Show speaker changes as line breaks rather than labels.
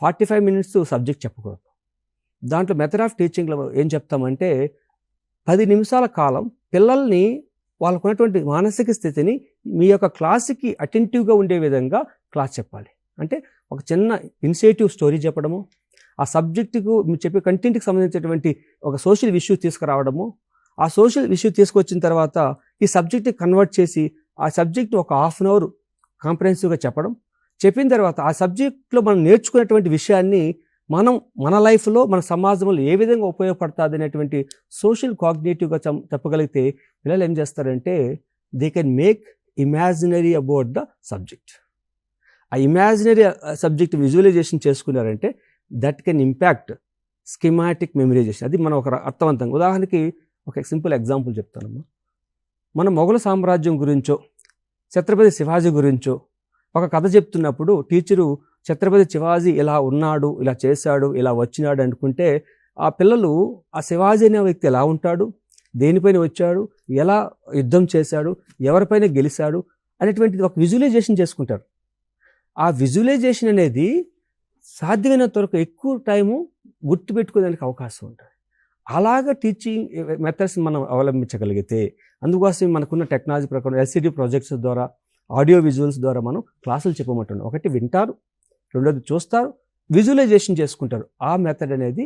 45 minutes subject చెప్పకూడదు. దాంట్లో method of టీచింగ్లో ఏం చెప్తామంటే 10 నిమిషాల కాలం పిల్లల్ని వాళ్ళకున్నటువంటి మానసిక స్థితిని మీ యొక్క క్లాస్కి అటెంటివ్గా ఉండే విధంగా క్లాస్ చెప్పాలి. అంటే ఒక చిన్న ఇనిషియేటివ్ స్టోరీ చెప్పడము, ఆ సబ్జెక్టుకు మీరు చెప్పే కంటెంట్కి సంబంధించినటువంటి ఒక సోషల్ ఇష్యూ తీసుకురావడము, ఆ సోషల్ ఇష్యూ తీసుకొచ్చిన తర్వాత ఈ సబ్జెక్ట్ని కన్వర్ట్ చేసి ఆ సబ్జెక్ట్ని ఒక హాఫ్ అన్ అవర్ కాంప్రహెన్సివ్గా చెప్పిన తర్వాత ఆ సబ్జెక్ట్లో మనం నేర్చుకునేటువంటి విషయాన్ని మనం మన లైఫ్లో మన సమాజంలో ఏ విధంగా ఉపయోగపడుతుంది అనేటువంటి సోషల్ కాగ్నేటివ్గా చెప్పగలిగితే పిల్లలు ఏం చేస్తారంటే they can make imaginary about the subject. ఆ ఇమాజినరీ సబ్జెక్ట్ విజువలైజేషన్ చేసుకున్నారంటే that can impact schematic memorisation. అది మనం ఒక అర్థవంతంగా ఉదాహరణకి ఒక సింపుల్ ఎగ్జాంపుల్ చెప్తానమ్మా. మన మొఘల్ సామ్రాజ్యం గురించో ఛత్రపతి శివాజీ గురించో ఒక కథ చెప్తున్నప్పుడు టీచరు ఛత్రపతి శివాజీ ఇలా ఉన్నాడు, ఇలా చేశాడు, ఇలా వచ్చినాడు అనుకుంటే ఆ పిల్లలు ఆ శివాజీ అనే వ్యక్తి ఎలా ఉంటాడు, దేనిపైన వచ్చాడు, ఎలా యుద్ధం చేశాడు, ఎవరిపైన గెలిచాడు అనేటువంటిది ఒక విజువలైజేషన్ చేసుకుంటారు. ఆ విజువలైజేషన్ అనేది సాధ్యమైనంత వరకు ఎక్కువ టైము గుర్తుపెట్టుకోవడానికి అవకాశం ఉంటుంది. అలాగా టీచింగ్ మెథడ్స్ మనం అవలంబించగలిగితే, అందుకోసం మనకున్న టెక్నాలజీ ప్రకారం ఎల్సిడి ప్రాజెక్ట్స్ ద్వారా ఆడియో విజువల్స్ ద్వారా మనం క్లాసులు చెప్పమంటున్నాం. ఒకటి వింటారు, రెండోది చూస్తారు, విజువలైజేషన్ చేసుకుంటారు. ఆ మెథడ్ అనేది